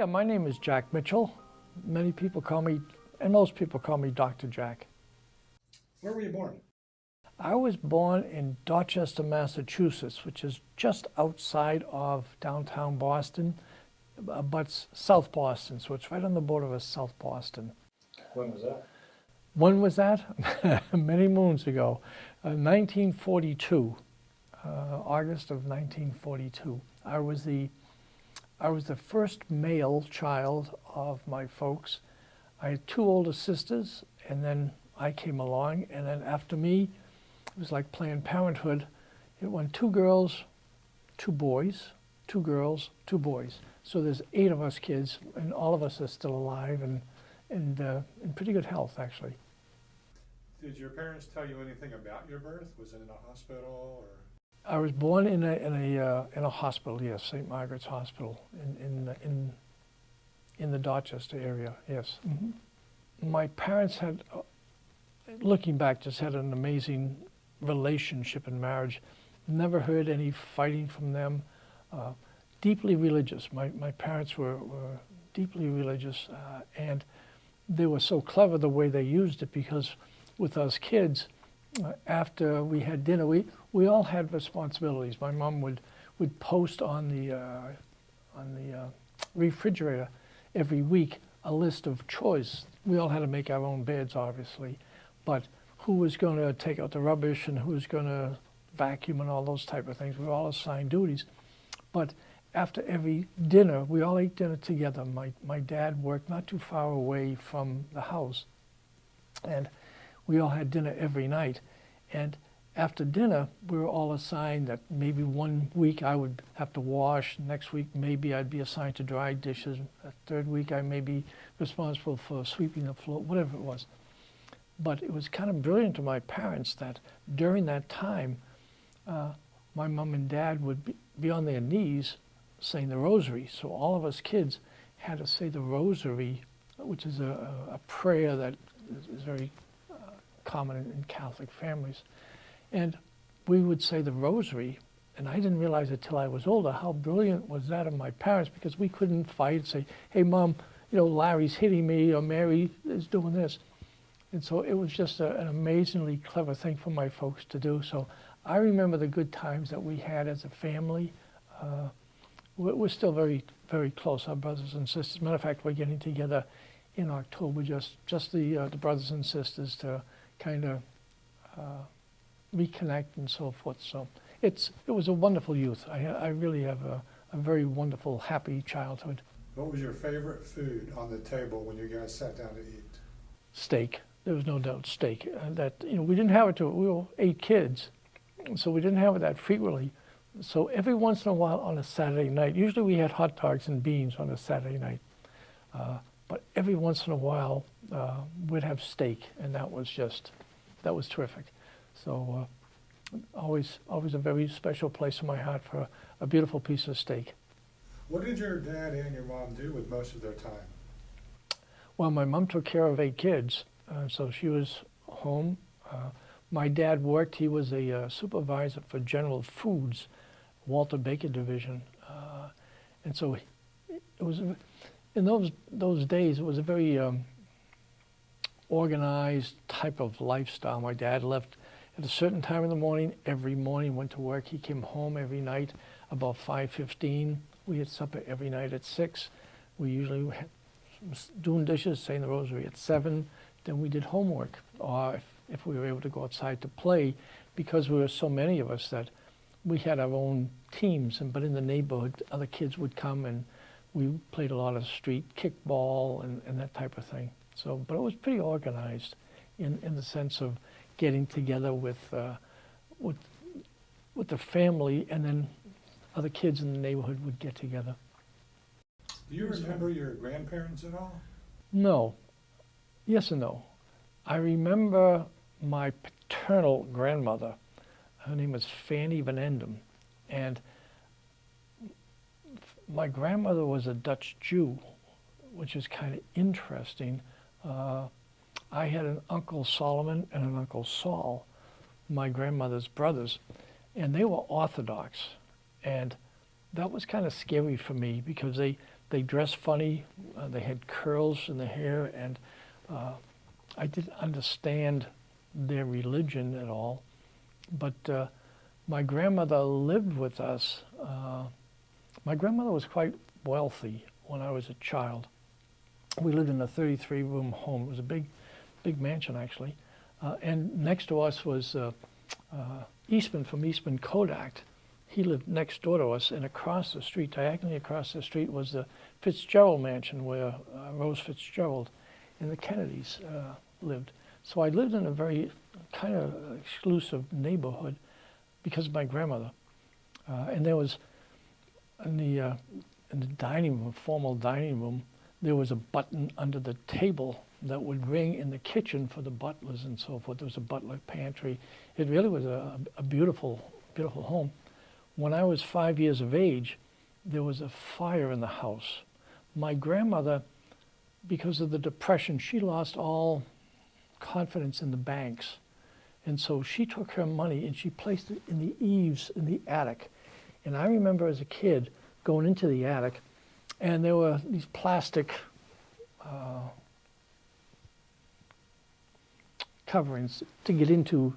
Yeah, my name is Jack Mitchell. Many people call me, and most people call me Dr. Jack. Where were you born? I was born in Dorchester, Massachusetts, which is just outside of downtown Boston, but South Boston, so it's right on the border of South Boston. When was that? When was that? Many moons ago, 1942, August of 1942. I was the first male child of my folks. I had two older sisters, and then I came along, and then after me, it was like Planned Parenthood. It went two girls, two boys, two girls, two boys. So there's 8 of us kids, and all of us are still alive and in pretty good health, actually. Did your parents tell you anything about your birth? Was it in a hospital or? I was born in a hospital, yes, St. Margaret's Hospital in the Dorchester area, yes. My parents had, looking back, just had an amazing relationship and marriage. Never heard any fighting from them. Deeply religious. My parents were deeply religious, and they were so clever the way they used it, because with us kids, after we had dinner, we all had responsibilities. My mom would post on the refrigerator every week a list of chores. We all had to make our own beds, obviously, but who was going to take out the rubbish and who was going to vacuum and all those type of things. We were all assigned duties. But after every dinner, we all ate dinner together. My dad worked not too far away from the house, and we all had dinner every night. And after dinner, we were all assigned that maybe one week I would have to wash, next week maybe I'd be assigned to dry dishes, a third week I may be responsible for sweeping the floor, whatever it was. But it was kind of brilliant to my parents that during that time, my mom and dad would be on their knees saying the rosary. So all of us kids had to say the rosary, which is a prayer that is very common in Catholic families. And we would say the rosary, and I didn't realize it till I was older how brilliant was that of my parents, because we couldn't fight, say, hey mom, Larry's hitting me, or Mary is doing this. And so it was just an amazingly clever thing for my folks to do. So I remember the good times that we had as a family. We're still very, very close, our brothers and sisters. Matter of fact, we're getting together in October, just the brothers and sisters, to kind of reconnect and so forth. So it was a wonderful youth. I really have a very wonderful, happy childhood. What was your favorite food on the table when you guys sat down to eat? Steak. There was no doubt steak. We didn't have it we were 8 kids, so we didn't have it that frequently. So every once in a while on a Saturday night, usually we had hot dogs and beans on a Saturday night, but every once in a while we'd have steak, and that was terrific. So always a very special place in my heart for a beautiful piece of steak. What did your dad and your mom do with most of their time? Well, my mom took care of 8 kids, so she was home. My dad worked. He was a supervisor for General Foods, Walter Baker Division, and so it was in those days. It was a very organized type of lifestyle. My dad left at a certain time in the morning. Every morning went to work. He came home every night about 5:15. We had supper every night at 6. We usually had doing dishes, saying the rosary at 7. Then we did homework, or if we were able to go outside to play, because we were so many of us that we had our own teams. But in the neighborhood, other kids would come, and we played a lot of street kickball and that type of thing. So, but it was pretty organized in the sense of getting together with the family, and then other kids in the neighborhood would get together. Do you remember your grandparents at all? No. Yes and no. I remember my paternal grandmother. Her name was Fanny Van Endem, and my grandmother was a Dutch Jew, which is kind of interesting. I had an Uncle Solomon and an Uncle Saul, my grandmother's brothers, and they were Orthodox. And that was kind of scary for me, because they they dressed funny. They had curls in their hair, and I didn't understand their religion at all. But my grandmother lived with us. My grandmother was quite wealthy when I was a child. We lived in a 33-room home. It was a big mansion, actually. And next to us was Eastman from Eastman Kodak. He lived next door to us, and across the street, diagonally across the street, was the Fitzgerald mansion where Rose Fitzgerald and the Kennedys lived. So I lived in a very kind of exclusive neighborhood because of my grandmother. And there was, in the dining room, formal dining room, there was a button under the table that would ring in the kitchen for the butlers and so forth. There was a butler pantry. It really was a beautiful, beautiful home. When I was 5 years of age, there was a fire in the house. My grandmother, because of the Depression, she lost all confidence in the banks. And so she took her money and she placed it in the eaves in the attic. And I remember as a kid going into the attic, and there were these plastic coverings to get into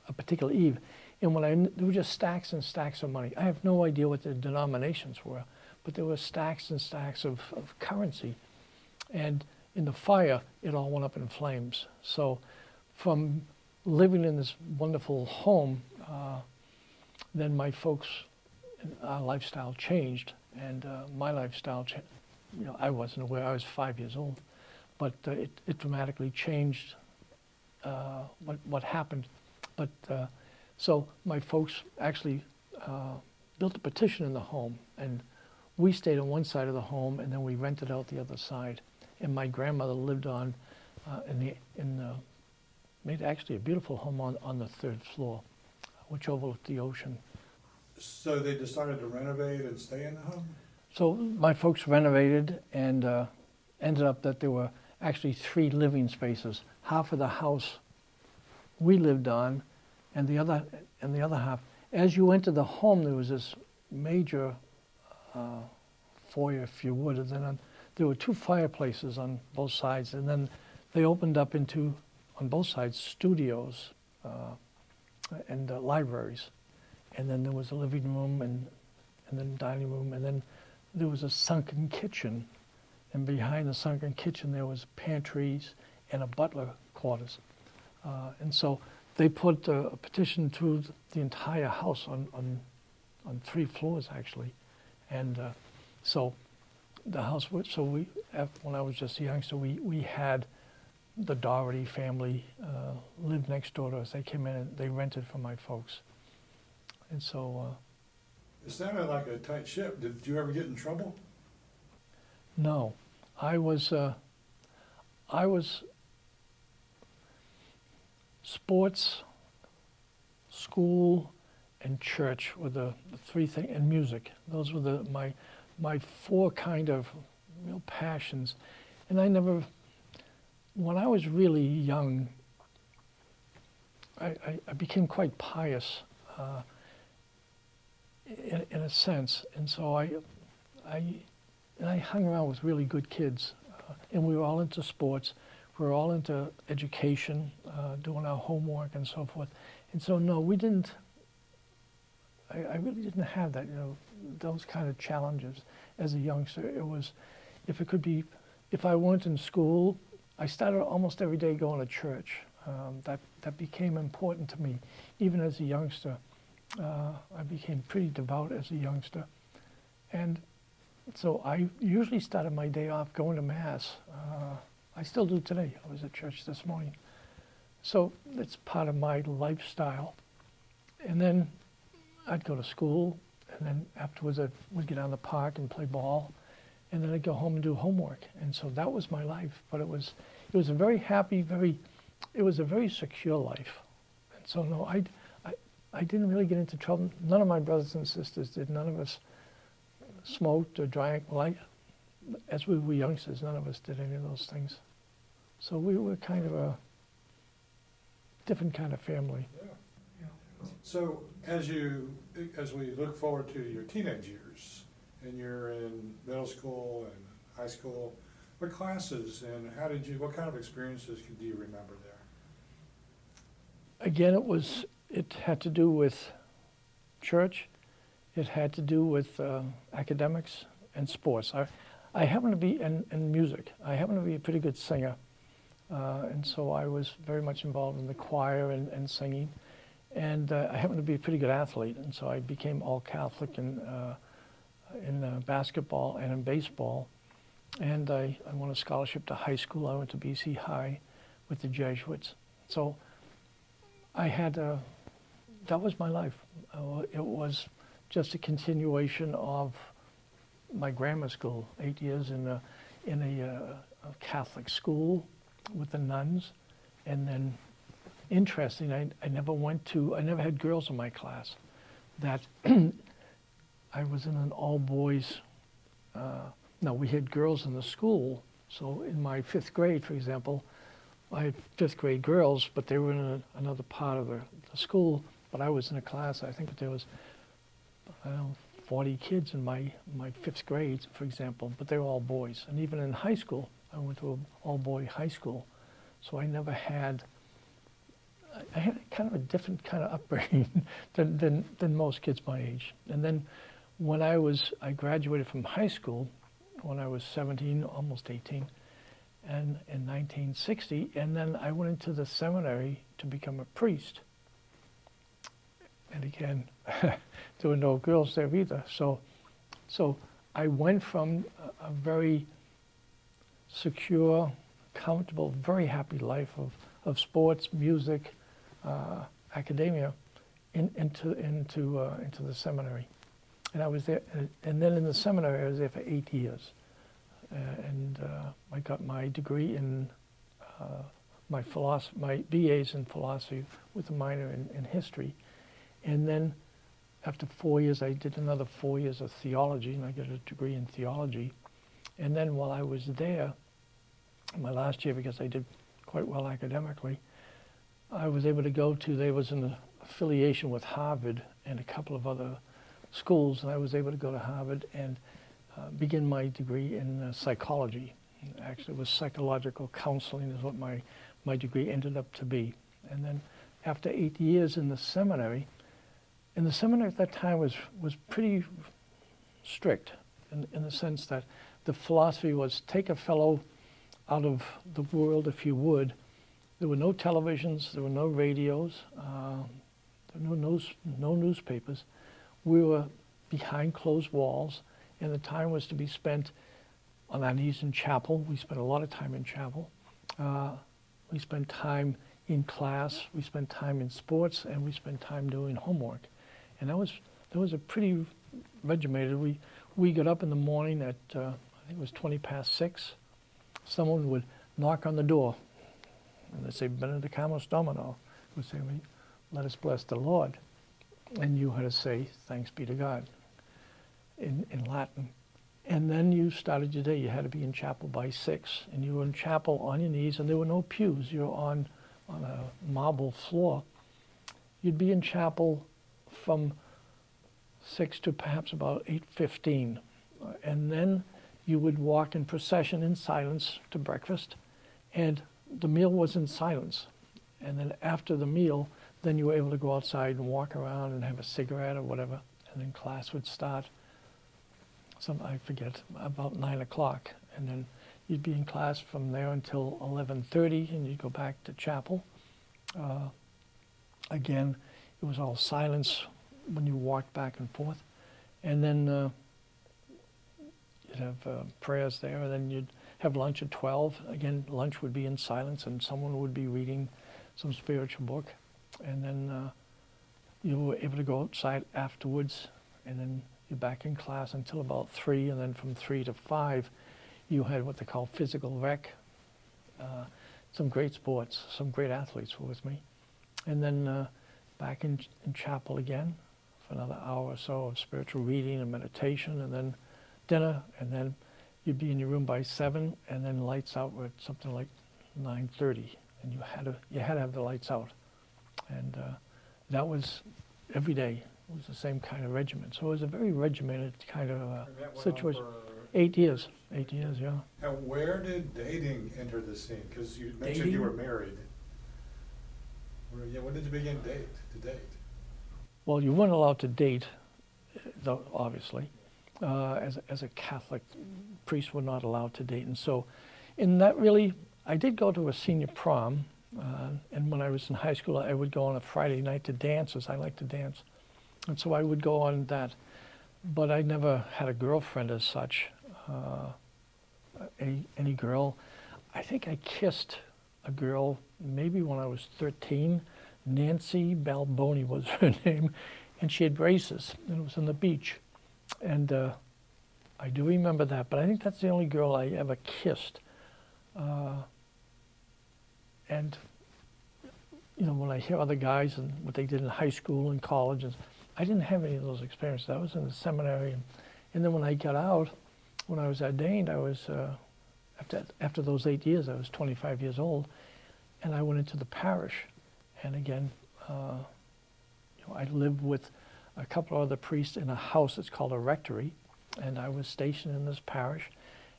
a particular eave. And there were just stacks and stacks of money. I have no idea what the denominations were, but there were stacks and stacks of currency. And in the fire, it all went up in flames. So from living in this wonderful home, then my folks, our lifestyle changed, and my lifestyle changed. You know, I wasn't aware. I was 5 years old, but it dramatically changed what happened. But so my folks actually built a petition in the home, and we stayed on one side of the home, and then we rented out the other side. And my grandmother lived on made actually a beautiful home on the third floor, which overlooked the ocean. So they decided to renovate and stay in the home? So my folks renovated, and ended up that there were actually 3 living spaces. Half of the house we lived on, and the other half. As you entered the home, there was this major foyer, if you would, and then there were 2 fireplaces on both sides, and then they opened up into, on both sides, studios and libraries. And then there was a living room and then dining room, and then there was a sunken kitchen. And behind the sunken kitchen there was pantries and a butler quarters. And so they put a petition through the entire house on 3 floors actually. And so the house, so when I was just a youngster, we had the Doherty family lived next door to us. They came in and they rented from my folks. And so... It sounded like a tight ship. Did you ever get in trouble? No. I was sports, school, and church were the 3 things, and music. Those were my 4 kind of real passions. And I never, when I was really young, I became quite pious in a sense. And so I hung around with really good kids. And we were all into sports. We were all into education, doing our homework and so forth. And so, no, we didn't, I really didn't have that, those kind of challenges as a youngster. It was, if I weren't in school, I started almost every day going to church. That became important to me. Even as a youngster, I became pretty devout as a youngster. And so I usually started my day off going to Mass. I still do today. I was at church this morning. So it's part of my lifestyle. And then I'd go to school, and then afterwards I would get out in the park and play ball, and then I'd go home and do homework. And so that was my life. But it was a very happy, it was a very secure life. And so no, I didn't really get into trouble. None of my brothers and sisters did. None of us smoked or drank. As we were youngsters, none of us did any of those things. So we were kind of a different kind of family. Yeah. So as we look forward to your teenage years and you're in middle school and high school, what classes and what kind of experiences do you remember there? Again, it had to do with church. It had to do with academics and sports. I happen to be in music. I happen to be a pretty good singer. And so I was very much involved in the choir and singing. And I happen to be a pretty good athlete. And so I became all Catholic in basketball and in baseball. And I won a scholarship to high school. I went to BC High with the Jesuits. So I had, that was my life. It was just a continuation of my grammar school, 8 years in a Catholic school with the nuns. And then, interesting, I never had girls in my class. That I was in an all boys, no, we had girls in the school. So in my 5th grade, for example, I had 5th grade girls, but they were in another part of the school. But I was in a class, I think there was, I don't know, 40 kids in my 5th grade, for example, but they were all boys. And even in high school, I went to an all-boy high school. So I never had, I had kind of a different kind of upbringing than most kids my age. And then when I graduated from high school when I was 17, almost 18, and in 1960, and then I went into the seminary to become a priest. And again, there were no girls there either. So I went from a very secure, comfortable, very happy life of sports, music, academia, into the seminary. And I was there, and then in the seminary I was there for 8 years. I got my degree in my BA's in philosophy with a minor in history. And then after 4 years, I did another 4 years of theology, and I got a degree in theology. And then while I was there, my last year, because I did quite well academically, I was able to go to, there was an affiliation with Harvard and a couple of other schools, and I was able to go to Harvard and begin my degree in psychology. Actually, it was psychological counseling is what my degree ended up to be. And then after 8 years in the seminary, and the seminary at that time was pretty strict in the sense that the philosophy was take a fellow out of the world, if you would. There were no televisions, there were no radios, there were no newspapers. We were behind closed walls, and the time was to be spent on our knees in chapel. We spent a lot of time in chapel. We spent time in class, we spent time in sports, and we spent time doing homework. And that was a pretty regimented. We got up in the morning at, I think it was 6:20. Someone would knock on the door, and they'd say, Benedicamus Domino. Would say, let us bless the Lord. And you had to say, thanks be to God, in Latin. And then you started your day. You had to be in chapel by 6, and you were in chapel on your knees, and there were no pews. You were on a marble floor. You'd be in chapel from 6 to perhaps about 8:15. And then you would walk in procession in silence to breakfast, and the meal was in silence. And then after the meal, then you were able to go outside and walk around and have a cigarette or whatever, and then class would start. I forget, about 9 o'clock, and then you'd be in class from there until 11:30, and you'd go back to chapel. Again, it was all silence when you walked back and forth, and then you'd have prayers there, and then you'd have lunch at 12. Again, lunch would be in silence, and someone would be reading some spiritual book, and then you were able to go outside afterwards, and then you're back in class until about 3, and then from 3 to 5, you had what they call physical rec. Some great sports, some great athletes were with me. And then back in chapel again for another hour or so of spiritual reading and meditation, and then dinner, and then you'd be in your room by 7, and then lights out at something like 9:30, and you had to have the lights out. And that was every day. it was the same kind of regiment. So it was a very regimented kind of And that went on situation. for 8 years, 8 years, yeah. And where did dating enter the scene? Because you mentioned you Dating? were married. Yeah, when did you begin to date? Well, you weren't allowed to date, though, obviously. As a Catholic, priests were not allowed to date. And so, in that really, I did go to a senior prom. And when I was in high school, I would go on a Friday night to dances. I like to dance. And so I would go on that. But I never had a girlfriend as such, any girl. I think I kissed a girl maybe when I was 13. Nancy Balboni was her name, and she had braces, and it was on the beach. And I do remember that, but I think that's the only girl I ever kissed. And, you know, when I hear other guys and what they did in high school and college, I didn't have any of those experiences. I was in the seminary, and then when I got out, when I was ordained, I was, after those 8 years, I was 25 years old, and I went into the parish. And again, you know, I lived with a couple of other priests in a house that's called a rectory, and I was stationed in this parish,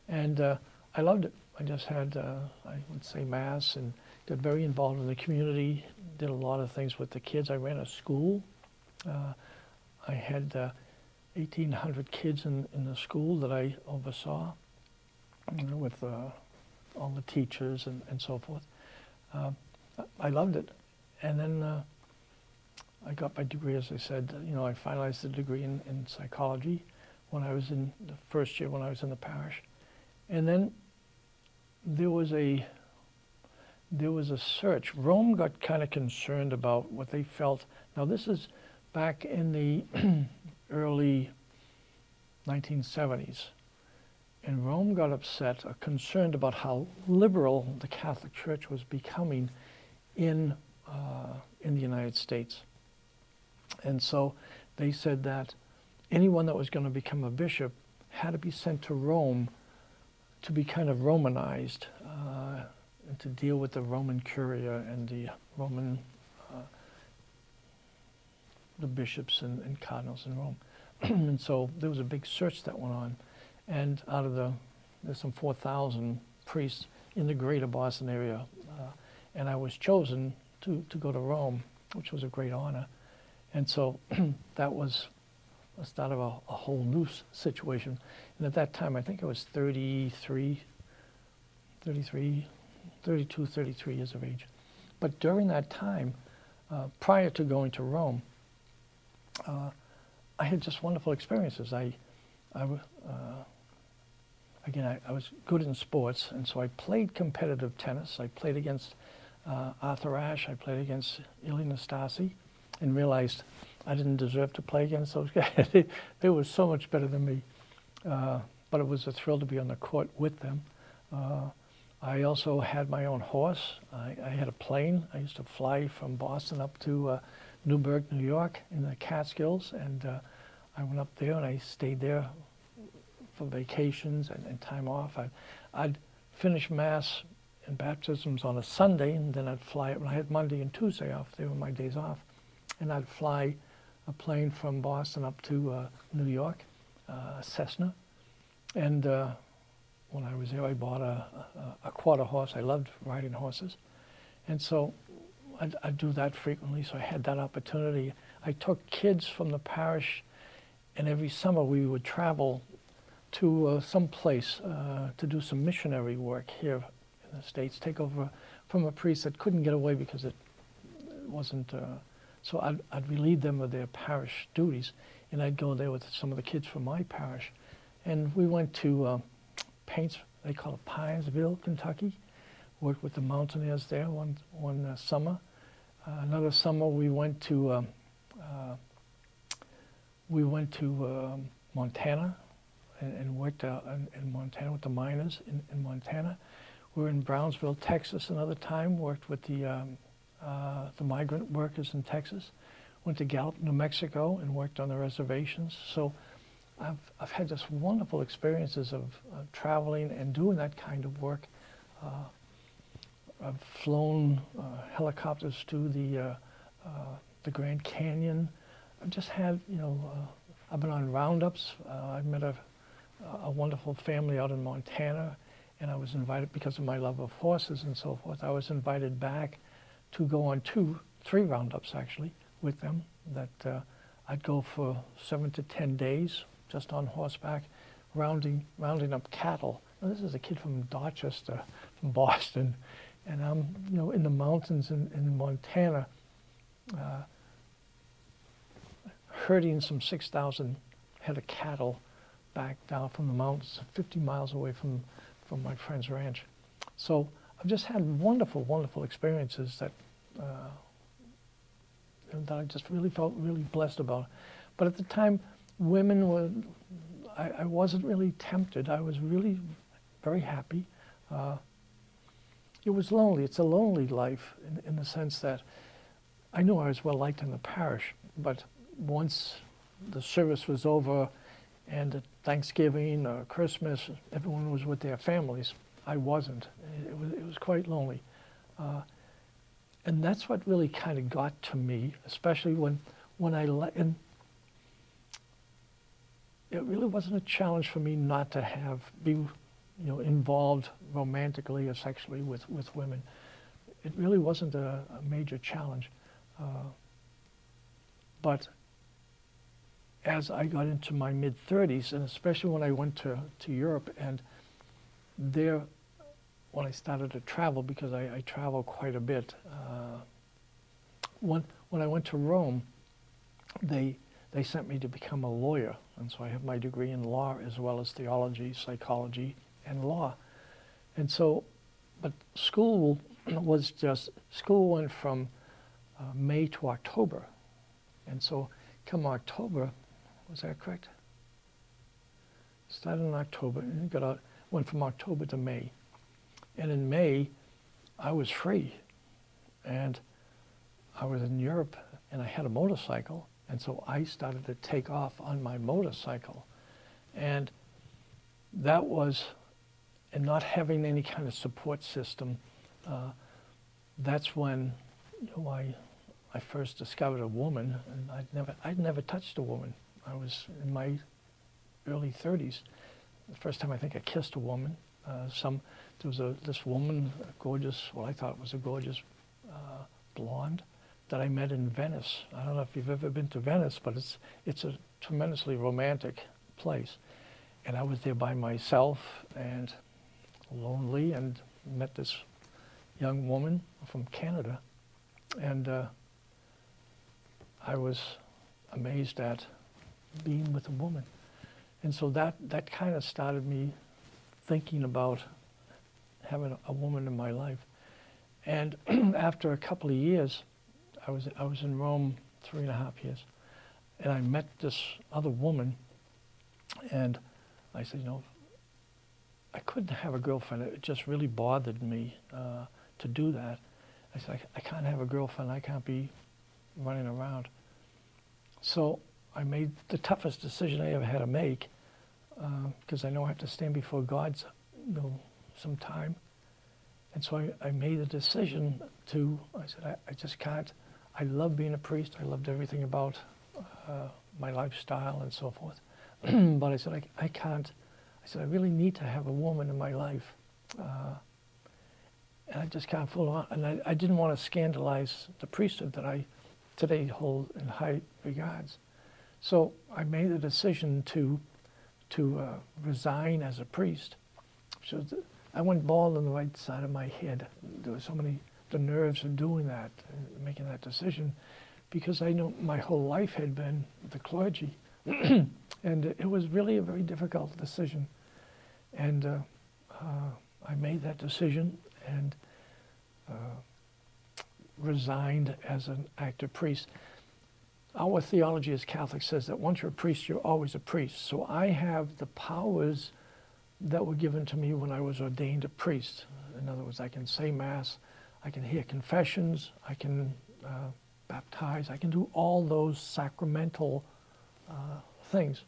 and I loved it. I just had, I would say Mass, and got very involved in the community, did a lot of things with the kids. I ran a school. I had 1,800 kids in the school that I oversaw, you know, with all the teachers and so forth. I loved it. And then I got my degree, as I said. You know, I finalized the degree in psychology when I was in the first year when I was in the parish. And then there was a search. Rome got kind of concerned about what they felt. Now this is back in the early 1970s. And Rome got upset, concerned about how liberal the Catholic Church was becoming in the United States. And so they said that anyone that was going to become a bishop had to be sent to Rome to be kind of Romanized, and to deal with the Roman Curia and the Roman, the bishops and cardinals in Rome. And so there was a big search that went on. And out of there's some 4,000 priests in the greater Boston area. And I was chosen to go to Rome, which was a great honor. And so that was the start of a whole new situation. And at that time, I think I was 32, 33 years of age. But during that time, prior to going to Rome, I had just wonderful experiences. Again, I was good in sports, and so I played competitive tennis. I played against Arthur Ashe. I played against Ilie Nastase, and realized I didn't deserve to play against those guys. They were so much better than me. But it was a thrill to be on the court with them. I also had my own horse. I had a plane. I used to fly from Boston up to Newburgh, New York, in the Catskills, and I went up there and I stayed there for vacations and time off. I'd finish Mass and baptisms on a Sunday, and then I'd fly. When I had Monday and Tuesday off, they were my days off, and I'd fly a plane from Boston up to New York, Cessna, and when I was there, I bought a quarter horse. I loved riding horses, and so I'd do that frequently. So I had that opportunity. I took kids from the parish, and every summer we would travel to some place to do some missionary work here in the States, take over from a priest that couldn't get away because it wasn't, so I'd relieve them of their parish duties, and I'd go there with some of the kids from my parish. And we went to they call it Pinesville, Kentucky, worked with the mountaineers there one summer. Another summer we went to Montana, and worked out in Montana with the miners in Montana. We were in Brownsville, Texas another time, worked with the migrant workers in Texas. Went to Gallup, New Mexico, and worked on the reservations. So I've had just wonderful experiences of traveling and doing that kind of work. I've flown helicopters to the Grand Canyon. I've just had, I've been on roundups. I've met a wonderful family out in Montana, and I was invited, because of my love of horses and so forth, I was invited back to go on 3 roundups actually with them, that I'd go for 7 to 10 days just on horseback, rounding up cattle. Now, this is a kid from Dorchester, from Boston, and I'm, in the mountains in Montana, herding some 6,000 head of cattle back down from the mountains, 50 miles away from my friend's ranch. So I've just had wonderful, wonderful experiences that I just really felt really blessed about. But at the time, women were, I wasn't really tempted. I was really very happy. It was lonely. It's a lonely life in the sense that I knew I was well liked in the parish, but once the service was over and at Thanksgiving or Christmas, everyone was with their families. I wasn't. It was quite lonely. And that's what really kind of got to me, especially when and it really wasn't a challenge for me not to be involved romantically or sexually with women. It really wasn't a major challenge. But as I got into my mid-30s, and especially when I went to Europe, and there, when I started to travel, because I travel quite a bit, when I went to Rome, they sent me to become a lawyer, and so I have my degree in law as well as theology, psychology, and law. And so, but school went from May to October, and so come October, was that correct? Started in October and went from October to May. And in May, I was free, and I was in Europe, and I had a motorcycle, and so I started to take off on my motorcycle. And that was, and not having any kind of support system, that's when I first discovered a woman, and I'd never touched a woman. I was in my early 30s. The first time I think I kissed a woman. There was this woman, gorgeous, well, I thought was a gorgeous blonde, that I met in Venice. I don't know if you've ever been to Venice, but it's a tremendously romantic place. And I was there by myself and lonely, and met this young woman from Canada. And I was amazed at being with a woman. And so that kind of started me thinking about having a woman in my life. And after a couple of years, I was in Rome 3.5 years, and I met this other woman, and I said, I couldn't have a girlfriend. It just really bothered me to do that. I said, I can't have a girlfriend. I can't be running around. So I made the toughest decision I ever had to make, because I know I have to stand before God sometime. And so I made the decision I said, I just can't. I love being a priest. I loved everything about my lifestyle and so forth. But I said, I can't. I said, I really need to have a woman in my life. And I just can't fool around. And I didn't want to scandalize the priesthood that I today hold in high regards. So I made the decision to resign as a priest. So I went bald on the right side of my head. There were so many, the nerves of doing that, making that decision, because I know my whole life had been the clergy. And it was really a very difficult decision. And I made that decision and resigned as an active priest. Our theology as Catholics says that once you're a priest, you're always a priest. So I have the powers that were given to me when I was ordained a priest. In other words, I can say Mass, I can hear confessions, I can baptize, I can do all those sacramental things.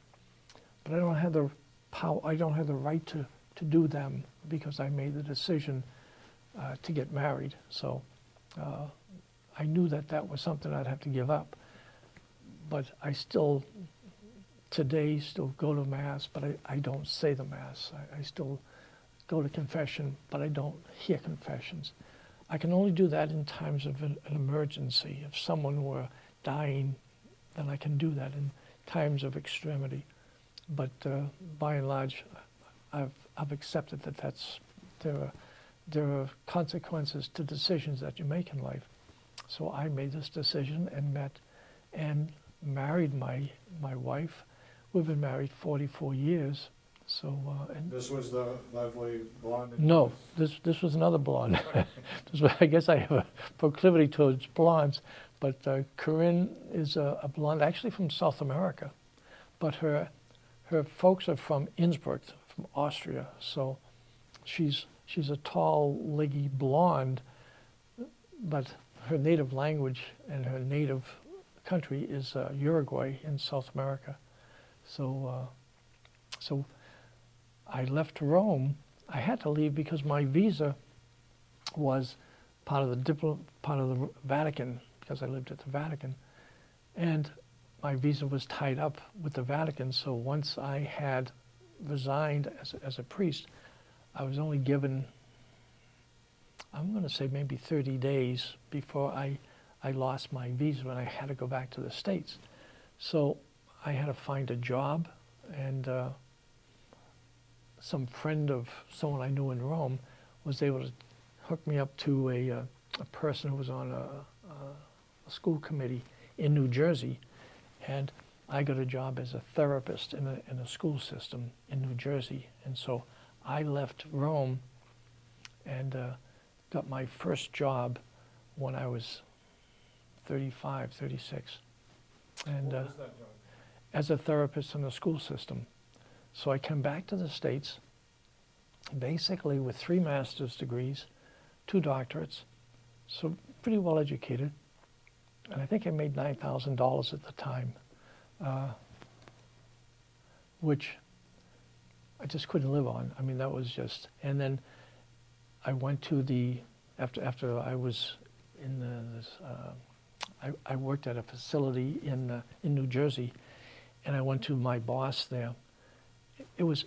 But I don't have the power, I don't have the right to do them, because I made the decision to get married. So I knew that was something I'd have to give up. but I still, today, still go to Mass, but I don't say the Mass. I still go to confession, but I don't hear confessions. I can only do that in times of an emergency. If someone were dying, then I can do that in times of extremity. But by and large, I've accepted that there are consequences to decisions that you make in life. So I made this decision and met and married my wife. We've been married 44 years. So and This was the lovely blonde? no, this was another blonde. I guess I have a proclivity towards blondes, but Corinne is a blonde, actually from South America, but her folks are from Innsbruck, from Austria. So she's a tall, leggy blonde, but her native language and her native country is Uruguay in South America. So I left Rome. I had to leave because my visa was part of the Vatican, because I lived at the Vatican, and my visa was tied up with the Vatican. So once I had resigned as a priest, I was only given, I'm going to say maybe 30 days before I lost my visa and I had to go back to the States. So I had to find a job, and some friend of someone I knew in Rome was able to hook me up to a person who was on a school committee in New Jersey, and I got a job as a therapist in a school system in New Jersey. And so I left Rome and got my first job when I was 35, 36. And What was that job? as a therapist in the school system. So I came back to the States, basically with 3 master's degrees, 2 doctorates, so pretty well educated. And I think I made $9,000 at the time, which I just couldn't live on. I mean, that was just, and then I went to after I was in I worked at a facility in New Jersey, and I went to my boss there. It was,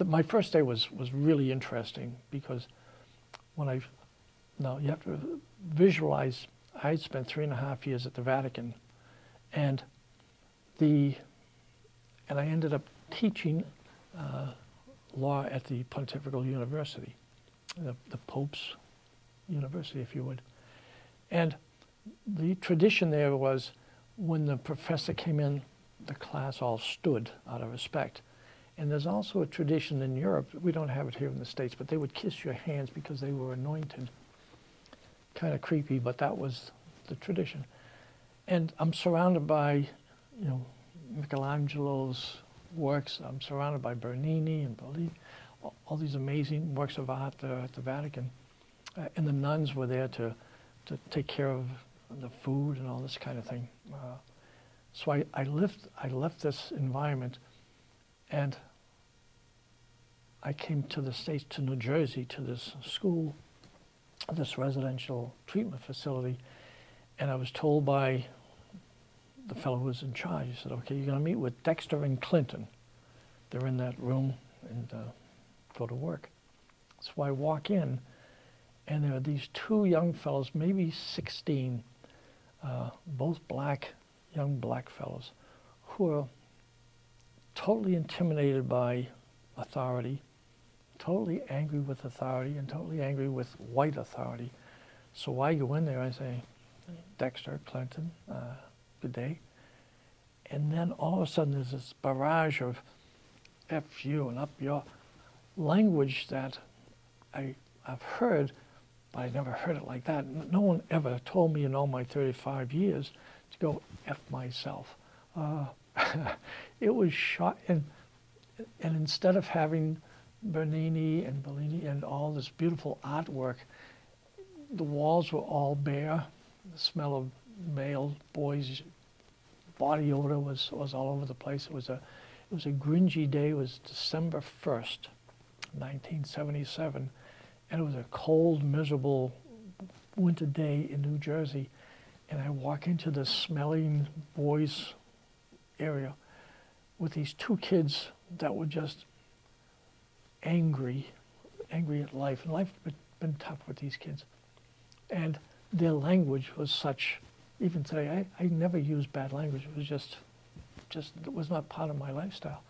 my first day was really interesting, because now you have to visualize, I spent 3.5 years at the Vatican, and I ended up teaching law at the Pontifical University, the Pope's University, if you would. And the tradition there was, when the professor came in, the class all stood out of respect. And there's also a tradition in Europe, we don't have it here in the States, but they would kiss your hands because they were anointed. Kind of creepy, but that was the tradition. And I'm surrounded by, Michelangelo's works. I'm surrounded by Bernini and Bellini, all these amazing works of art there at the Vatican. And the nuns were there to take care of the food and all this kind of thing. So I left this environment, and I came to the States, to New Jersey, to this school, this residential treatment facility, and I was told by the fellow who was in charge, he said, okay, you're going to meet with Dexter and Clinton. They're in that room, and go to work. So I walk in, and there are these 2 young fellows, maybe 16, both young black fellows, who are totally intimidated by authority, totally angry with authority, and totally angry with white authority. So I go in there, I say, Dexter, Clinton, good day. And then all of a sudden there's this barrage of F you and up your language that I've heard, but I never heard it like that. No one ever told me in all my 35 years to go F myself. It was shot, and instead of having Bernini and Bellini and all this beautiful artwork, the walls were all bare. The smell of male boys' body odor was all over the place. It was a gringy day. It was December 1st, 1977, and it was a cold, miserable winter day in New Jersey. And I walk into this smelling boys' area with these two kids that were just angry at life. And life had been tough with these kids. And their language was such, even today, I never used bad language. It was just it was not part of my lifestyle.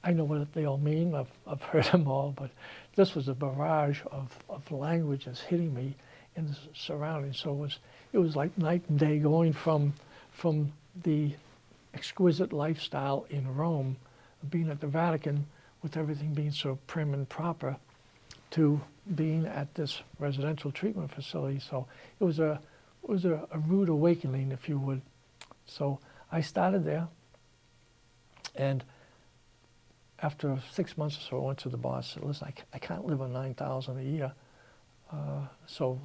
I know what they all mean. I've heard them all, but this was a barrage of languages hitting me in the surroundings. So it was like night and day going from the exquisite lifestyle in Rome, being at the Vatican with everything being so prim and proper, to being at this residential treatment facility. So it was a rude awakening, if you would. So I started there, and after 6 months or so, I went to the boss and said, listen, I can't live on $9,000 a year. So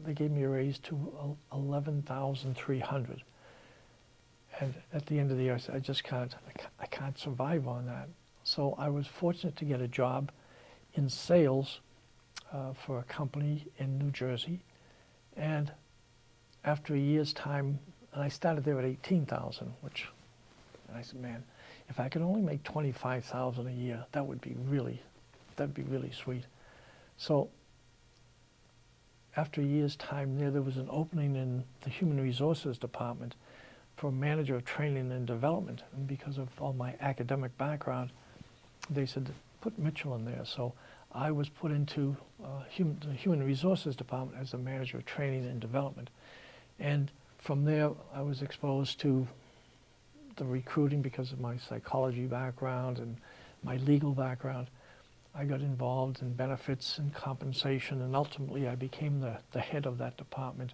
they gave me a raise to $11,300. And at the end of the year, I said, I can't survive on that. So I was fortunate to get a job in sales for a company in New Jersey. And after a year's time, and I started there at $18,000, and I said, man, if I could only make $25,000 a year, that'd be really sweet. So after a year's time there was an opening in the Human Resources Department for manager of training and development. And because of all my academic background, they said, put Mitchell in there. So I was put into the Human Resources Department as the manager of training and development. And from there, I was exposed to the recruiting because of my psychology background and my legal background. I got involved in benefits and compensation, and ultimately I became the head of that department.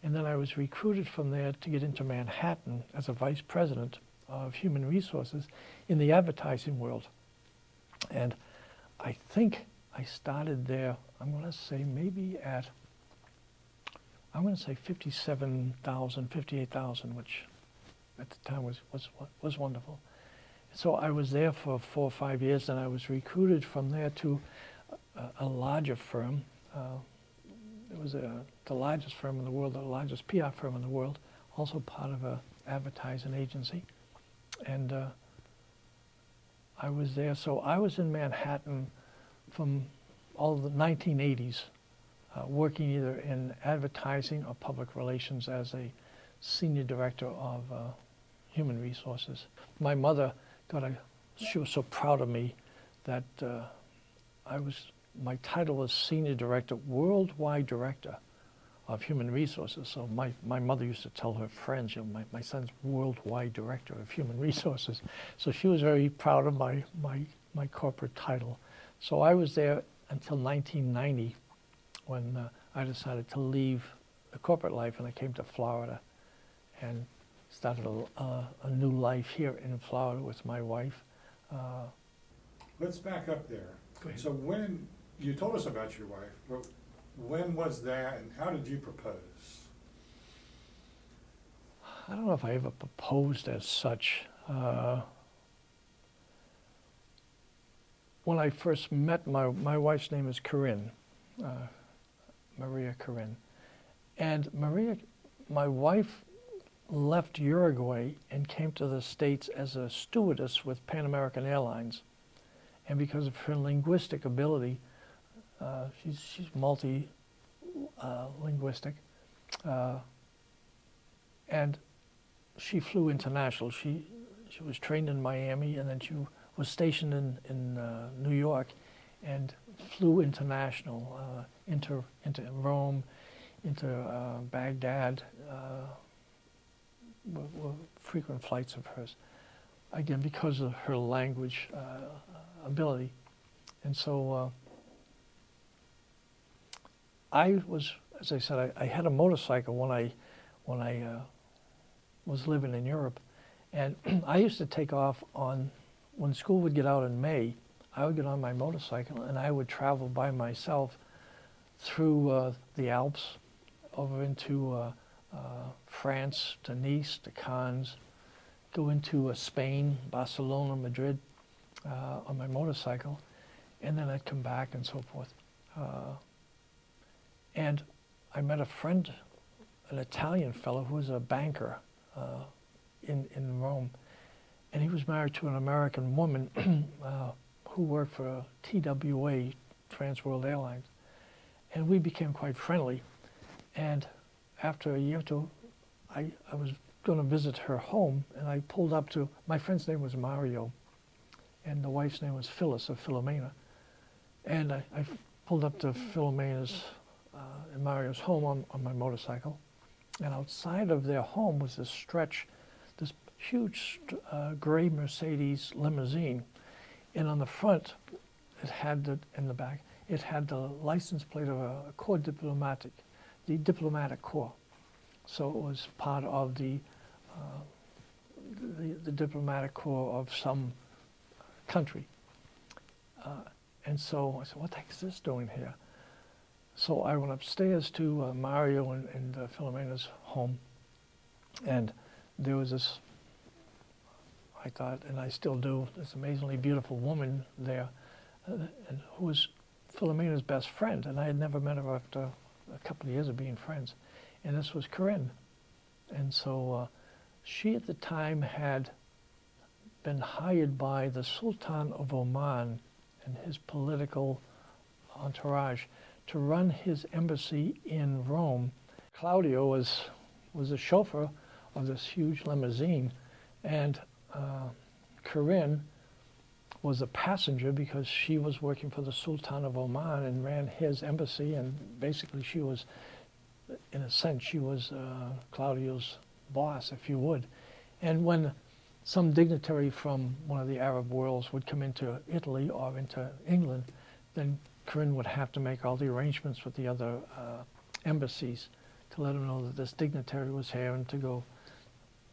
And then I was recruited from there to get into Manhattan as a vice president of human resources in the advertising world. And I think I started there, I'm going to say maybe at, I'm going to say 57,000, 58,000, which at the time was wonderful. So I was there for 4 or 5 years, and I was recruited from there to a larger firm. It was the largest firm in the world, the largest PR firm in the world, also part of an advertising agency. And I was there. So I was in Manhattan from all the 1980s, working either in advertising or public relations as a senior director of human resources. My mother she was so proud of me that my title was Senior Director, Worldwide Director of Human Resources. So my mother used to tell her friends, my son's Worldwide Director of Human Resources. So she was very proud of my corporate title. So I was there until 1990 when I decided to leave the corporate life, and I came to Florida and started a new life here in Florida with my wife. Let's back up there. Go ahead. So when, you told us about your wife, but when was that and how did you propose? I don't know if I ever proposed as such. When I first met my wife's name is Corinne, Maria Corinne. And my wife left Uruguay and came to the States as a stewardess with Pan American Airlines. And because of her linguistic ability, she's multi-linguistic, and she flew international. She was trained in Miami, and then she was stationed in New York and flew international, into Rome, into Baghdad, were frequent flights of hers, again because of her language ability. And so I was, as I said, I had a motorcycle when I was living in Europe, and I used to take off when school would get out in May. I would get on my motorcycle and I would travel by myself through the Alps over into France, to Nice, to Cannes, go into Spain, Barcelona, Madrid on my motorcycle, and then I'd come back and so forth. And I met a friend, an Italian fellow who was a banker in Rome, and he was married to an American woman who worked for TWA, Trans World Airlines. And we became quite friendly. And after a year or two, I was going to visit her home, and I pulled up to, my friend's name was Mario, and the wife's name was Phyllis, or Philomena. And I pulled up to Philomena's and Mario's home on my motorcycle. And outside of their home was this stretch, this huge gray Mercedes limousine. And on the front, it had in the back, it had the license plate of a Corps Diplomatique, the Diplomatic Corps. So it was part of the Diplomatic Corps of some country. And so I said, what the heck is this doing here? So I went upstairs to Mario and Philomena's home, and there was this, I thought, and I still do, this amazingly beautiful woman there, and who was Philomena's best friend, and I had never met her after a couple of years of being friends, and this was Corinne. And so she at the time had been hired by the Sultan of Oman and his political entourage to run his embassy in Rome. Claudio was a chauffeur of this huge limousine, and Corinne was a passenger because she was working for the Sultan of Oman and ran his embassy, and basically she was, in a sense, she was Claudio's boss, if you would. And when some dignitary from one of the Arab worlds would come into Italy or into England, then Corinne would have to make all the arrangements with the other embassies to let them know that this dignitary was here and to go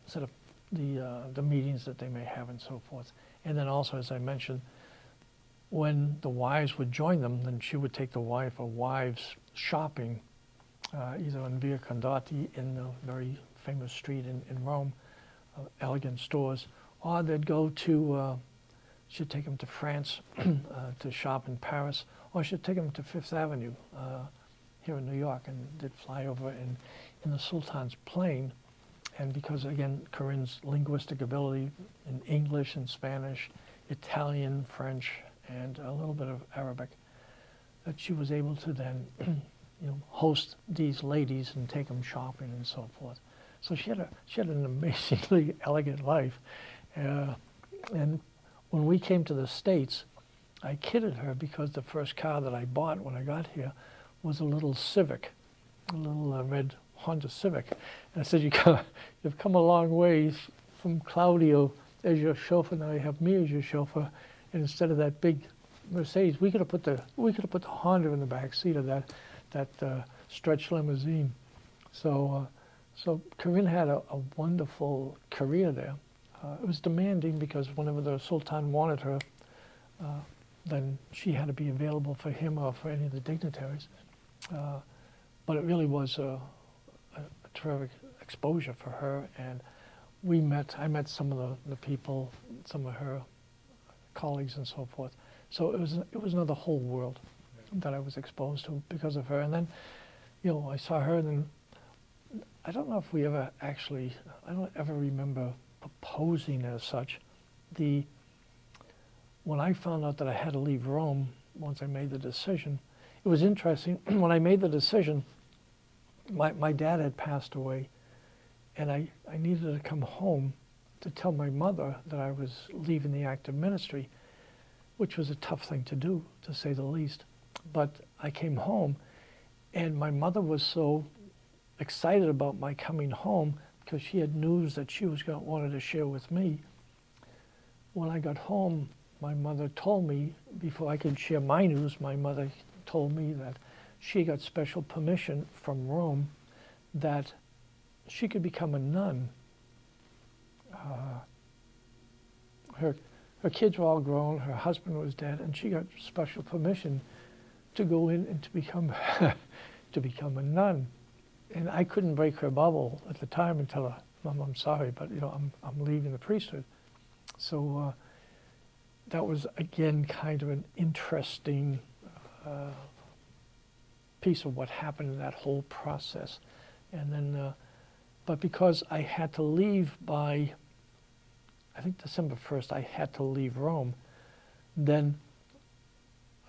set up the meetings that they may have and so forth. And then also, as I mentioned, when the wives would join them, then she would take the wife or wives shopping, either in Via Condotti in the very famous street in Rome, elegant stores, or they'd go to, she'd take them to France to shop in Paris, or she'd take them to Fifth Avenue here in New York, and they'd fly over in the Sultan's plane. And because, again, Corinne's linguistic ability in English and Spanish, Italian, French, and a little bit of Arabic, that she was able to then host these ladies and take them shopping and so forth. So she had an amazingly elegant life. And when we came to the States, I kidded her because the first car that I bought when I got here was a little Civic, a little red Honda Civic. And I said, you've come a long ways from Claudio as your chauffeur, now you have me as your chauffeur, and instead of that big Mercedes, we could have put the Honda in the back seat of that stretch limousine. So Corinne had a wonderful career there. It was demanding because whenever the Sultan wanted her, then she had to be available for him or for any of the dignitaries. But it really was a terrific exposure for her, and I met some of the people, some of her colleagues and so forth. So it was another whole world that I was exposed to because of her. And then, I saw her, and then I don't know if we ever actually, I don't ever remember proposing as such. When I found out that I had to leave Rome, once I made the decision, it was interesting. When I made the decision, my dad had passed away, and I needed to come home to tell my mother that I was leaving the active ministry, which was a tough thing to do, to say the least. But I came home, and my mother was so excited about my coming home because she had news that she wanted to share with me. When I got home, my mother told me, before I could share my news, my mother told me that she got special permission from Rome that she could become a nun. Her kids were all grown, her husband was dead, and she got special permission to go in and to become a nun. And I couldn't break her bubble at the time and tell her, Mom, I'm sorry, but I'm leaving the priesthood. So that was, again, kind of an interesting piece of what happened in that whole process. And then, but because I had to leave I I think December 1st, I had to leave Rome. Then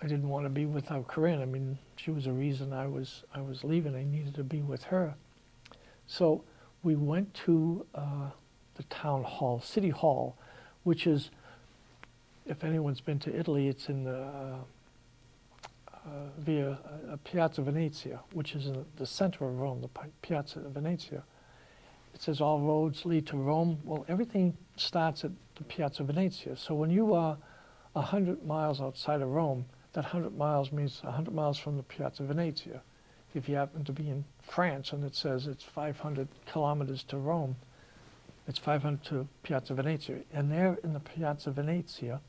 I didn't want to be without Corinne. I mean, she was a reason I was leaving. I needed to be with her. So we went to the town hall, City Hall, which is, if anyone's been to Italy, it's in the via Piazza Venezia, which is in the center of Rome, the Piazza Venezia. It says all roads lead to Rome. Well, everything starts at the Piazza Venezia. So when you are 100 miles outside of Rome, that 100 miles means 100 miles from the Piazza Venezia. If you happen to be in France and it says it's 500 kilometers to Rome, it's 500 to Piazza Venezia. And there in the Piazza Venezia,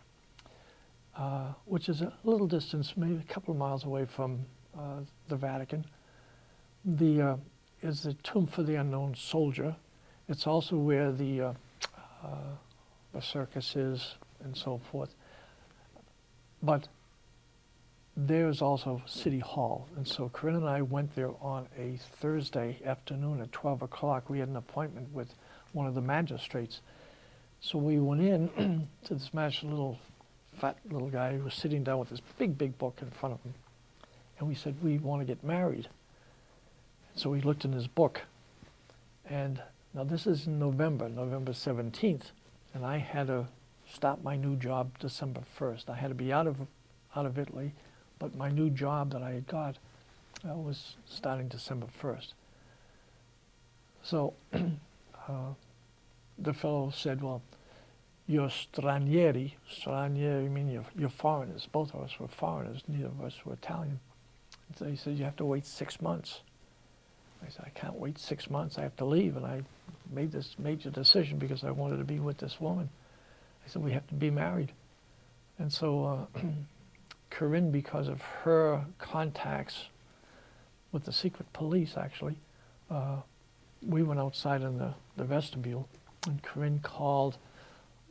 which is a little distance, maybe a couple of miles away from the Vatican, is the Tomb for the Unknown Soldier. It's also where the circus is and so forth. But there's also City Hall. And so Corinne and I went there on a Thursday afternoon at 12 o'clock. We had an appointment with one of the magistrates. So we went in to this magistrate, fat little guy who was sitting down with this big book in front of him. And we said, we want to get married. So he looked in his book. And now this is in November 17th. And I had to start my new job December 1st. I had to be out of Italy, but my new job that I had got was starting December 1st. So the fellow said, well, you're stranieri. Stranieri, mean you're foreigners. Both of us were foreigners. Neither of us were Italian. And so he said, you have to wait 6 months. I said, I can't wait 6 months. I have to leave. And I made this major decision because I wanted to be with this woman. I said, we have to be married. And so Corinne, because of her contacts with the secret police, actually, we went outside in the vestibule, and Corinne called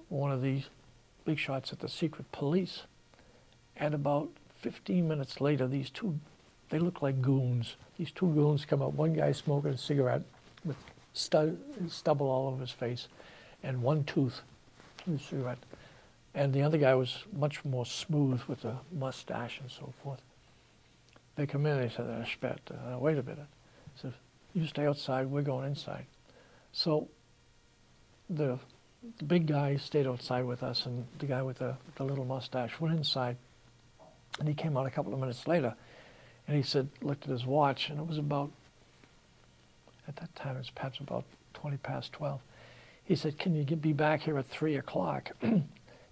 one of the big shots at the secret police. And about 15 minutes later, these two, they look like goons. These two goons come up, one guy smoking a cigarette with stubble all over his face and one tooth in the cigarette. And the other guy was much more smooth with a mustache and so forth. They come in, they said, Aspetta, wait a minute. I said, you stay outside, we're going inside. So the big guy stayed outside with us, and the guy with the little mustache went inside. And he came out a couple of minutes later, and he said, looked at his watch, and it was about, at that time, it's perhaps about 20 past 12. He said, can you be back here at 3 o'clock?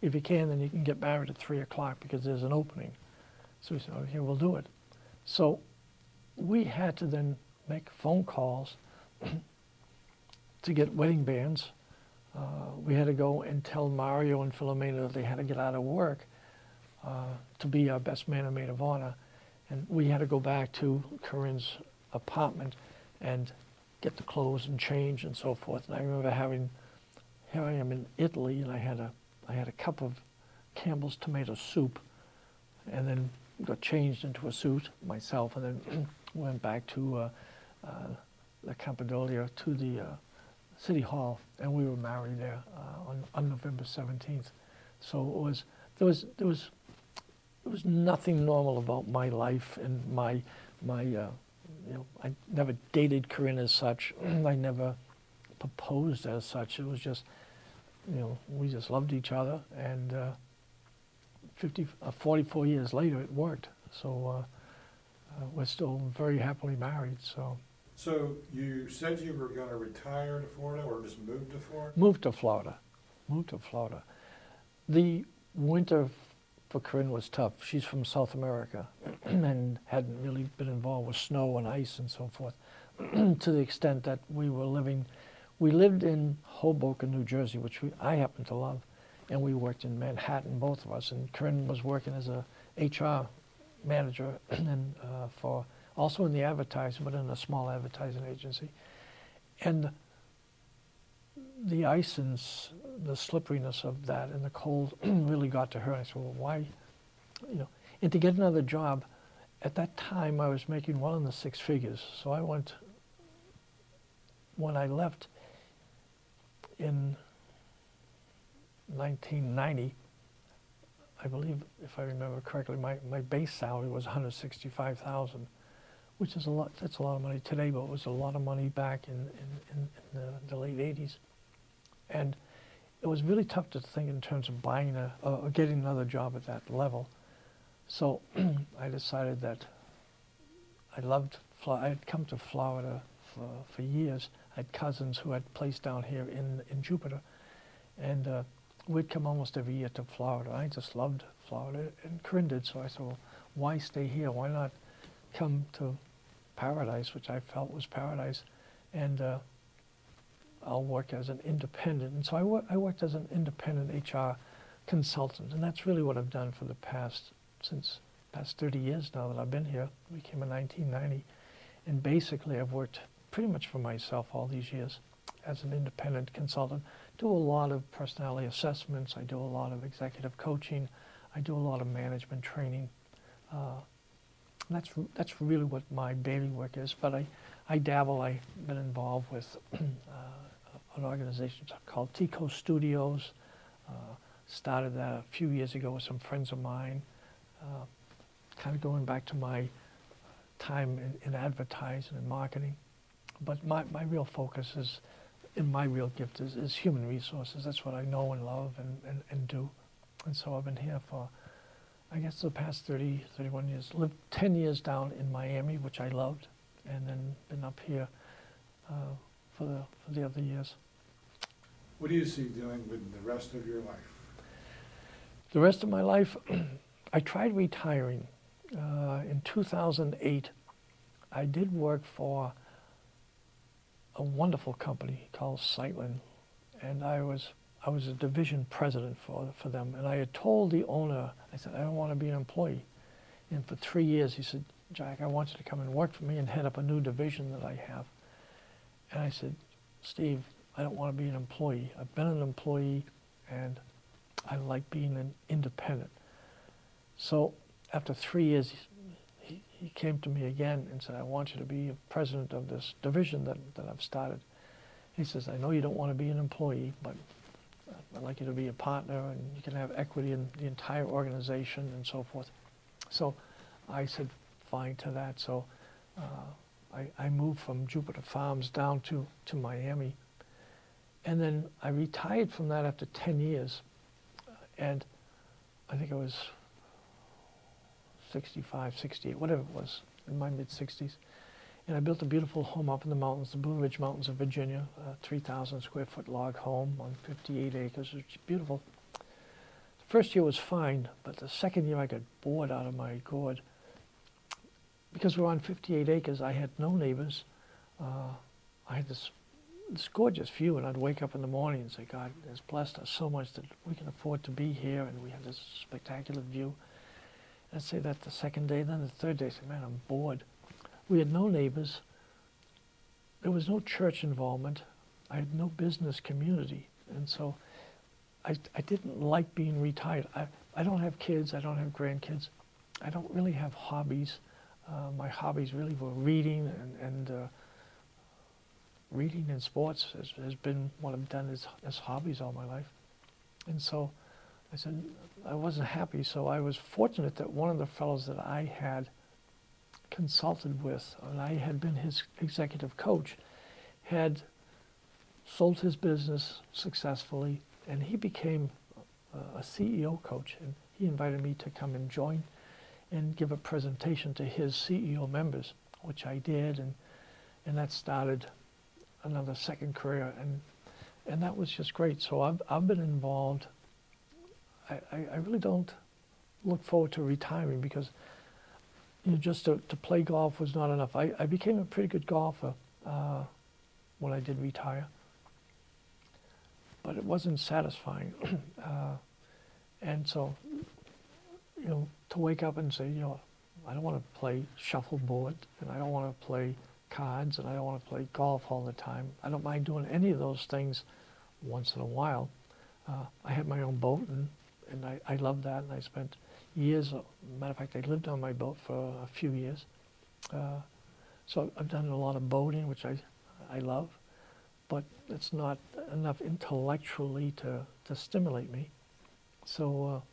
If you can, then you can get married at 3 o'clock because there's an opening. So we said, okay, we'll do it. So we had to then make phone calls to get wedding bands. We had to go and tell Mario and Philomena that they had to get out of work to be our best man and maid of honor. And we had to go back to Corinne's apartment and get the clothes and change and so forth. And I remember here I am in Italy, and I had a cup of Campbell's tomato soup, and then got changed into a suit myself, and then went back to the Campidoglio, to the City Hall, and we were married there on November 17th. So there was nothing normal about my life and my I never dated Corinne as such. I never proposed as such. It was just, we just loved each other, and 44 years later, it worked. So we're still very happily married. So you said you were going to retire to Florida, or just move to Florida? Moved to Florida. The winter for Corinne was tough. She's from South America and hadn't really been involved with snow and ice and so forth, to the extent that we lived in Hoboken, New Jersey, which I happen to love, and we worked in Manhattan, both of us, and Corinne was working as a HR manager and also in the advertising, but in a small advertising agency. And the ice and the slipperiness of that and the cold really got to her. I said, well, why, and to get another job, at that time I was making well in the 6 figures. So when I left in 1990, I believe, if I remember correctly, my base salary was 165,000, which is a lot. That's a lot of money today, but it was a lot of money back in the late 80s. And it was really tough to think in terms of buying or getting another job at that level. So I decided that I loved Florida. I had come to Florida for years. I had cousins who had placed down here in Jupiter, and we'd come almost every year to Florida. I just loved Florida, and Corinne did, so I thought, well, why stay here? Why not come to Paradise, which I felt was paradise, and I'll work as an independent. And so I worked as an independent HR consultant, and that's really what I've done for the past 30 years now that I've been here. We came in 1990, and basically I've worked pretty much for myself all these years as an independent consultant. Do a lot of personality assessments. I do a lot of executive coaching. I do a lot of management training. And that's really what my daily work is. But I dabble. I've been involved with an organization called Tico Studios. Started that a few years ago with some friends of mine. Kind of going back to my time in advertising and marketing. But my real focus is, and my real gift is human resources. That's what I know and love and do. And so I've been here for, I guess, the past 31 years. Lived 10 years down in Miami, which I loved, and then been up here for the other years. What do you see doing with the rest of your life? The rest of my life, I tried retiring. In 2008, I did work for a wonderful company called Sightline, and I was a division president for them. And I had told the owner, I said, I don't want to be an employee. And for 3 years, he said, Jack, I want you to come and work for me and head up a new division that I have. And I said, Steve, I don't want to be an employee. I've been an employee, and I like being an independent. So after 3 years, he came to me again and said, I want you to be president of this division that I've started. He says, I know you don't want to be an employee, but I'd like you to be a partner, and you can have equity in the entire organization and so forth. So I said fine to that. So I moved from Jupiter Farms down to Miami. And then I retired from that after 10 years. And I think I was 65, 68, whatever it was, in my mid-60s. And I built a beautiful home up in the mountains, the Blue Ridge Mountains of Virginia, a 3,000 square foot log home on 58 acres, which is beautiful. The first year was fine, but the second year I got bored out of my gourd. Because we're on 58 acres, I had no neighbors. I had this gorgeous view, and I'd wake up in the morning and say, God has blessed us so much that we can afford to be here, and we have this spectacular view. I'd say that the second day, then the third day, I said, man, I'm bored. We had no neighbors. There was no church involvement. I had no business community. And so I didn't like being retired. I don't have kids. I don't have grandkids. I don't really have hobbies. My hobbies really were reading and reading and sports has been what I've done as hobbies all my life. And so I said, I wasn't happy, so I was fortunate that one of the fellows that I had consulted with, and I had been his executive coach, had sold his business successfully, and he became a CEO coach, and he invited me to come and join and give a presentation to his CEO members, which I did, and that started another second career, and that was just great. So I've been involved. I really don't look forward to retiring because just to play golf was not enough. I became a pretty good golfer when I did retire, but it wasn't satisfying. And so, to wake up and say, I don't want to play shuffleboard, and I don't want to play cards, and I don't want to play golf all the time. I don't mind doing any of those things once in a while. I had my own boat, and I loved that, and I spent years, matter of fact, I lived on my boat for a few years. So I've done a lot of boating, which I love. but it's not enough intellectually to stimulate me. So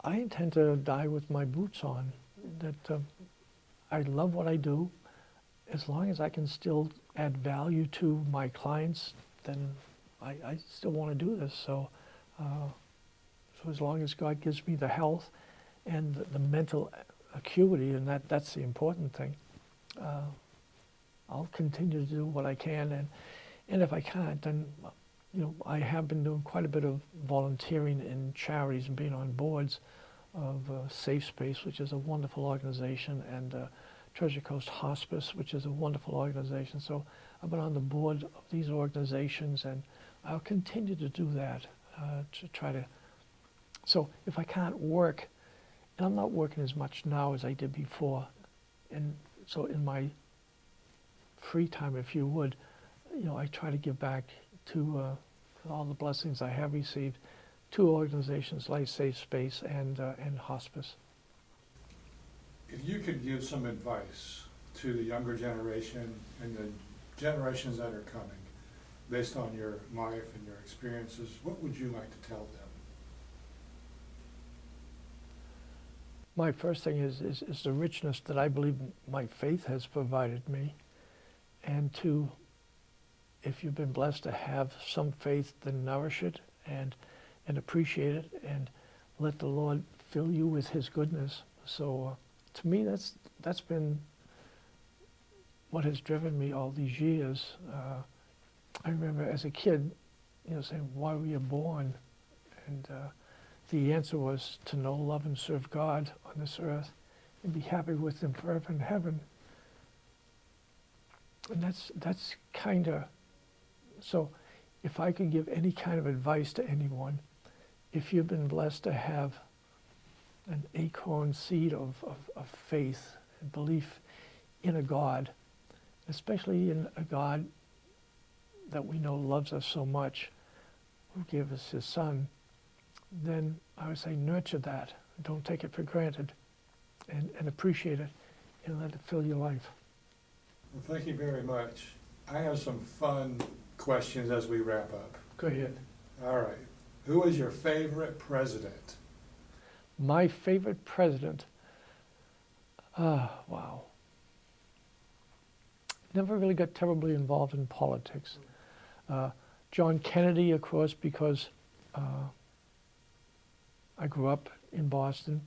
I intend to die with my boots on. That I love what I do. As long as I can still add value to my clients, then I still want to do this. So as long as God gives me the health and the mental acuity, and that's the important thing, I'll continue to do what I can. And if I can't, then I have been doing quite a bit of volunteering in charities and being on boards of Safe Space, which is a wonderful organization, and Treasure Coast Hospice, which is a wonderful organization. So I've been on the board of these organizations, and I'll continue to do that to try to. So if I can't work, and I'm not working as much now as I did before, and so in my free time, if you would, I try to give back to all the blessings I have received, to organizations like Safe Space and Hospice. If you could give some advice to the younger generation and the generations that are coming, based on your life and your experiences, what would you like to tell them? My first thing is the richness that I believe my faith has provided me, and to, if you've been blessed to have some faith, then nourish it and appreciate it, and let the Lord fill you with His goodness. So to me, that's been what has driven me all these years. I remember as a kid, saying, "Why were you born?" And the answer was to know, love, and serve God on this earth, and be happy with Him forever in heaven. And that's kind of, so if I could give any kind of advice to anyone, if you've been blessed to have an acorn seed of faith and belief in a God, especially in a God that we know loves us so much, who gave us His Son, then I would say nurture that. Don't take it for granted, and appreciate it, and let it fill your life. Well, thank you very much. I have some fun questions as we wrap up. Go ahead. All right. Who is your favorite president? My favorite president? Wow. Never really got terribly involved in politics. John Kennedy, of course, because I grew up in Boston.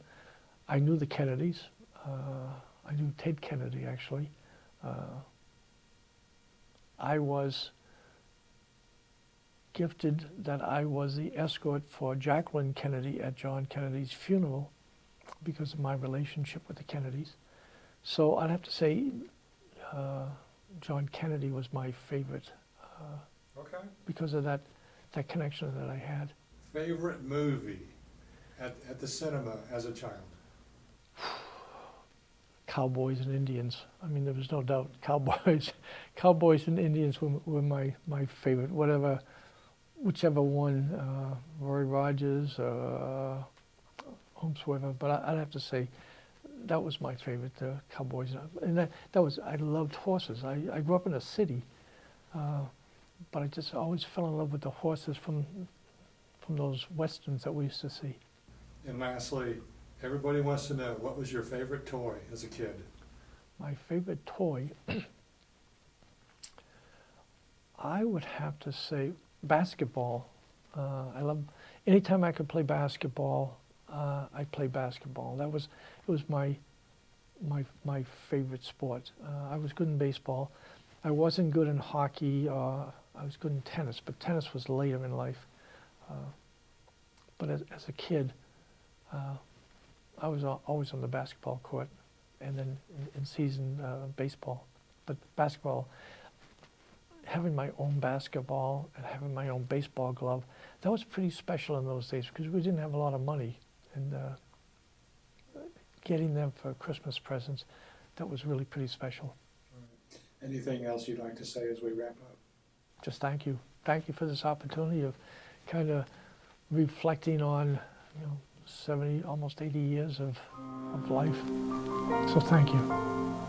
I knew the Kennedys. I knew Ted Kennedy, actually. I was gifted that I was the escort for Jacqueline Kennedy at John Kennedy's funeral because of my relationship with the Kennedys. So I'd have to say John Kennedy was my favorite Okay. because of that connection that I had. Favorite movie at the cinema as a child? Cowboys and Indians. I mean, there was no doubt. Cowboys and Indians were my favorite. Whichever one, Roy Rogers, whomsoever. But I'd have to say that was my favorite, Cowboys. And that was, I loved horses. I grew up in a city, but I just always fell in love with the horses from those westerns that we used to see. And lastly, everybody wants to know, what was your favorite toy as a kid? My favorite toy, I would have to say basketball. I love, anytime I could play basketball, I played basketball. It was my favorite sport. I was good in baseball. I wasn't good in hockey. I was good in tennis, but tennis was later in life. But as a kid, I was always on the basketball court, and then in season baseball. But basketball, having my own basketball and having my own baseball glove, that was pretty special in those days because we didn't have a lot of money. And getting them for Christmas presents, that was really pretty special. Anything else you'd like to say as we wrap up? Just thank you. Thank you for this opportunity of kind of reflecting on, 70, almost 80 years of life. So thank you.